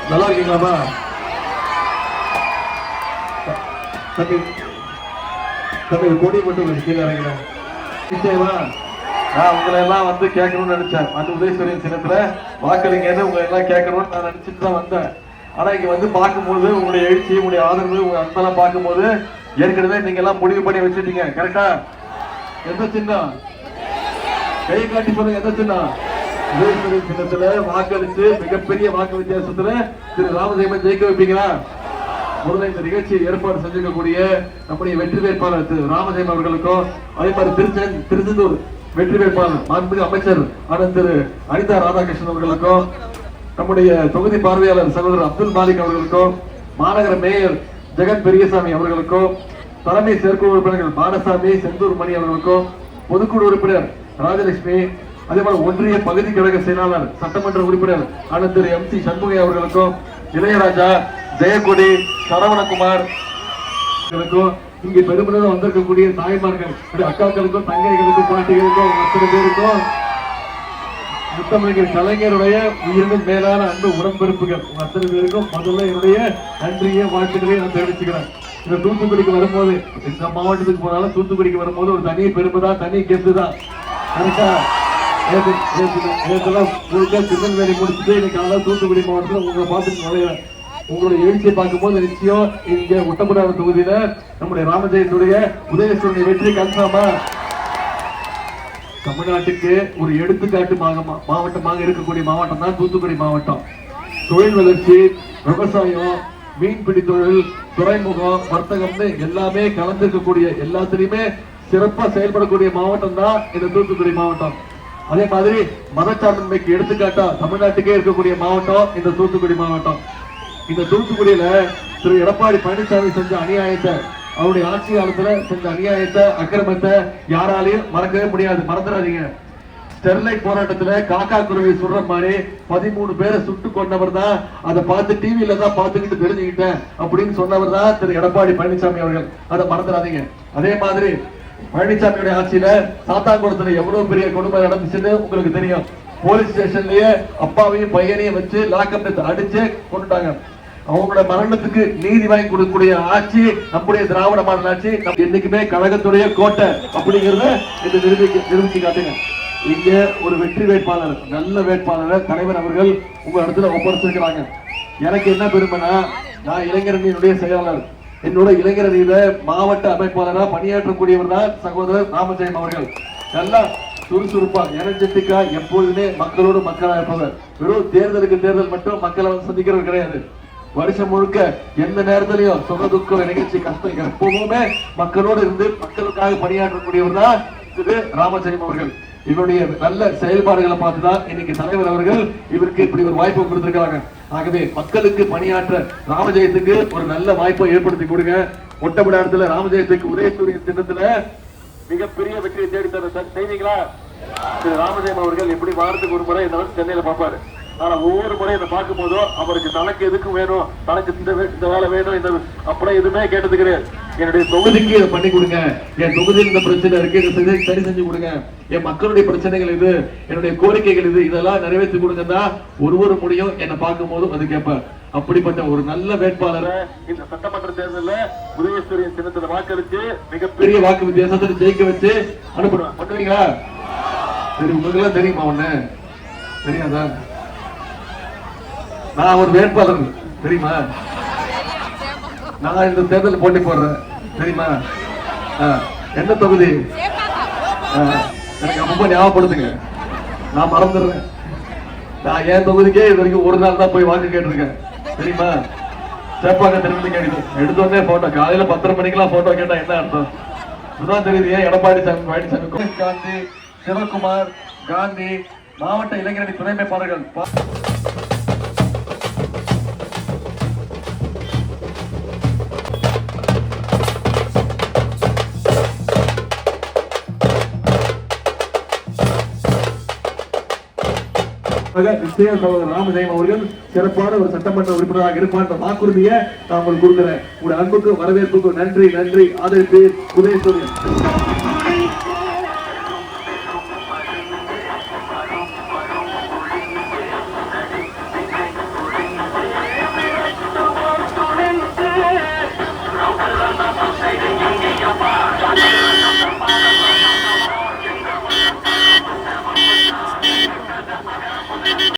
நல்லா இருக்கீங்களாப்பா? தம்பி தம்பி கொடி மட்டும் கீழே இறங்கிறேன். நிச்சயமா நான் உங்களை எல்லாம் வந்து கேட்கணும்னு நினைச்சேன். அந்த உதயசூரியன் சின்னத்துல வாக்களிங்கன்னு உங்களை எல்லாம் கேட்கணும்னு நான் நினைச்சிட்டு தான் வந்தேன். ஆனா இங்க வந்து பார்க்கும்போது உங்களுடைய எழுச்சி, உங்களுடைய ஆதரவு, உங்க அன்பெல்லாம் பார்க்கும்போது ஏற்கனவே நீங்க எல்லாம் முடிவு பண்ணி வச்சுட்டீங்க. கரெக்டா? எந்த சின்னம்? கை காட்டி சொல்லுங்க, எந்த சின்னம்? உதயசூரியன் சின்னத்துல வாக்களிச்சு மிகப்பெரிய வாக்கு வித்தியாசத்துல திரு ராமஜெயமன் ஜெயிக்க வைப்பீங்களா? முதல்ல இந்த நிகழ்ச்சியை ஏற்பாடு செஞ்சிருக்கக்கூடிய நம்முடைய வெற்றி வேட்பாளர் திரு ராமஜெயம் அவர்களுக்கும், அதே மாதிரி திருச்செந்தூர் வெற்றி வேட்பாளர் மாண்புமிகு அமைச்சர் அண்ணன் திரு அனிதா ராதாகிருஷ்ணன் அவர்களுக்கும், நம்முடைய தொகுதி பார்வையாளர் சகோதரர் அப்துல் மாலிக் அவர்களுக்கும், மாநகர மேயர் ஜெகன் பெரியசாமி அவர்களுக்கும், தலைமை செயற்குழு உறுப்பினர்கள் மானசாமி செந்தூர் மணி அவர்களுக்கும், பொதுக்குழு உறுப்பினர் ராஜலட்சுமி, அதே போல ஒன்றிய பகுதி கழக செயலாளர் சட்டமன்ற உறுப்பினர் அண்ணன் திரு MC சண்முகை அவர்களுக்கும், இளையராஜா, ஜெயக்கொடி, சரவணகுமார் இங்கே பெருமிதம் வந்திருக்கக்கூடிய தாய்மார்கள், அக்காக்களுக்கும், தங்கைகளுக்கும், பாட்டிகளுக்கும், அத்தனை பேருக்கும், முத்தமிழர் கலைஞருடைய உயிரினும் மேலான அன்பு உடன்பிறப்புகள் அத்தனை பேருக்கும் முதல்ல என்னுடைய நன்றியை வாழ்த்துக்களை நான் தெரிவிச்சுக்கிறேன். இந்த தூத்துக்குடிக்கு வரும்போது, இந்த மாவட்டத்துக்கு போனாலும் தூத்துக்குடிக்கு வரும்போது ஒரு தனி பெருமை தான், தனி கெத்து தான். கரெக்டா? திருநெல்வேலி முடிச்சுட்டு இன்னைக்கு காலையில் தூத்துக்குடி மாவட்டத்தில் உங்களை பார்த்துட்டு நுழையிறேன். உங்களுடைய எழுச்சியை பார்க்கும்போது நிச்சயம் இங்க ஒட்டப்படாத தொகுதியில நம்முடைய ராமஜெயத்துடைய உதயசூரியன் வெற்றி கன்ஃபார்மா? தமிழ்நாட்டுக்கு ஒரு எடுத்துக்காட்டு மாவட்டமாக இருக்கக்கூடிய மாவட்டம் தான் தூத்துக்குடி மாவட்டம். தொழில் வளர்ச்சி, விவசாயம், மீன்பிடி தொழில், துறைமுகம், வர்த்தகம்னு எல்லாமே கலந்துருக்கக்கூடிய, எல்லாத்திலையுமே சிறப்பா செயல்படக்கூடிய மாவட்டம் தான் இந்த தூத்துக்குடி மாவட்டம். அதே மாதிரி மதச்சார்பின்மைக்கு எடுத்துக்காட்டா தமிழ்நாட்டுக்கே இருக்கக்கூடிய மாவட்டம் இந்த தூத்துக்குடி மாவட்டம். இந்த தூத்துக்குடியில திரு எடப்பாடி பழனிசாமி செஞ்ச அநியாயத்தை, அவருடைய ஆட்சி காலத்துல செஞ்ச அநியாயத்தை, அக்கிரமத்தை யாராலையும் மறக்கவே முடியாது. மறந்துடாதீங்க. ஸ்டெர்லைட் போராட்டத்துல காக்கா குருவி சுடுற மாதிரி 13 பேரை சுட்டு கொண்டவர் தான். அதை பார்த்து டிவியில தான் பார்த்துக்கிட்டு தெரிஞ்சுக்கிட்டேன் அப்படின்னு சொன்னவர் தான் திரு எடப்பாடி பழனிசாமி அவர்கள். அதை மறந்துடாதீங்க. அதே மாதிரி பழனிசாமியுடைய ஆட்சியில சாத்தான்குளத்துல எவ்வளவு பெரிய கொடுமை நடந்துச்சுன்னு உங்களுக்கு தெரியும். போலீஸ் ஸ்டேஷன்லயே அப்பாவையும் பையனையும் வச்சு லாக்அப் அடிச்சு கொண்டுட்டாங்க. அவங்களோட மரணத்துக்கு நீதி வாங்கி கொடுக்கக்கூடிய ஆட்சி நம்முடைய திராவிட மாடல் ஆட்சி. நம்ம என்னைக்குமே கழகத்துடைய கோட்டை அப்படிங்கறத இந்த நிரூபிச்சு காட்டுங்க. இங்க ஒரு வெற்றி வேட்பாளர், நல்ல வேட்பாளர் தலைவர் அவர்கள் உங்க இடத்துல ஒப்படைச்சிருக்கிறாங்க. எனக்கு என்ன பெருமைனா, நான் இளைஞரணியினுடைய செயலாளர். என்னோட இளைஞரணியில மாவட்ட அமைப்பாளரா பணியாற்றக்கூடியவர் தான் சகோதரர் ராமஜெயம் அவர்கள். நல்லா சுறுசுறுப்பா, எனர்ஜெட்டிக்கா, எப்பொழுதுமே மக்களோடு மக்களா இருப்பவர். வெறும் தேர்தலுக்கு தேர்தல் மட்டும் மக்களை வந்து சந்திக்கிறது கிடையாது. வருஷம் முழுக்க எந்த நேரத்திலையும் சுக துக்க நிகழ்ச்சி, கஷ்டம் எப்பவுமே மக்களோடு இருந்து மக்களுக்காக பணியாற்றக்கூடியவர் தான் திரு ராமஜெயம் அவர்கள். இவருடைய நல்ல செயல்பாடுகளை பார்த்துதான் இன்னைக்கு தலைவர் அவர்கள் இவருக்கு இப்படி ஒரு வாய்ப்பு கொடுத்திருக்காங்க. ஆகவே மக்களுக்கு பணியாற்ற ராமஜெயத்துக்கு ஒரு நல்ல வாய்ப்பை ஏற்படுத்தி கொடுங்க. ஒட்டப்படாரத்துல ராமஜெயத்துக்கு உதயசூரியன் திட்டத்துல மிகப்பெரிய வெற்றியை தேடி தர செய்வீங்களா? திரு ராமஜெயம் அவர்கள் எப்படி வாரத்துக்கு ஒரு முறை இந்த சென்னையில பார்ப்பாரு. ஆனா ஒவ்வொரு முறை இதை பார்க்கும் போதும் அவருக்கு தனக்கு எதுக்கும் வேணும், தனக்கு இந்த வேலை வேணும், இந்த அப்படியே எதுவுமே கேட்டது கிடையாது. என்னுடைய தொகுதிக்கு இதை பண்ணி கொடுங்க, என் தொகுதியில் இந்த பிரச்சனை இருக்கு, இதை சரி செஞ்சு கொடுங்க, என் மக்களுடைய பிரச்சனைகள் இது, என்னுடைய கோரிக்கைகள் இது, இதெல்லாம் நிறைவேற்றி கொடுங்க தான் ஒரு முடியும் என்னை பார்க்கும் போதும் அது கேட்பார். அப்படிப்பட்ட ஒரு நல்ல வேட்பாளரை இந்த சட்டமன்ற தேர்தலில் உதயசூரியன் சின்னத்துல வாக்களிச்சு மிகப்பெரிய வாக்கு வித்தியாசத்தில் ஜெயிக்க வச்சு அனுப்புறேன். பண்ணுவீங்களா? சரி, உங்களுக்கு எல்லாம் தெரியுமா? ஒண்ணு தெரியாதா? நான் ஒரு வேட்பாளர் தெரியுமா? நான் இந்த தேர்தல் போட்டி போடுறேன் தெரியுமா? என்ன தொகுதி? எனக்கு அப்பப்போ ஞாபகப்படுத்துங்க, நான் மறந்துடுறேன். நான் என் தொகுதிக்கே இது வரைக்கும் ஒரு நாள் தான் போய் வாக்கு கேட்டிருக்கேன் தெரியுமா? சேப்பாங்க திரும்பி கேட்டு எடுத்தோடனே போட்டோ, காலையில 10:30 மணிக்கெல்லாம் போட்டோ கேட்டா என்ன அர்த்தம்? இதுதான் தெரியுது. ஏன் எடப்பாடி பழனிசாமி, காந்தி, சிவகுமார் காந்தி, மாவட்ட இளைஞரணி துணை அமைப்பாளர்கள் ராமஜெயம் அவர்கள் சிறப்பான ஒரு சட்டமன்ற உறுப்பினராக இருப்பார் வாக்குறுதியை நான் உங்களுக்கு கொடுக்கிறேன். உங்களுடைய அன்புக்கு வரவேற்புக்கு நன்றி. ஆதரிப்பு உதயசூரியன்.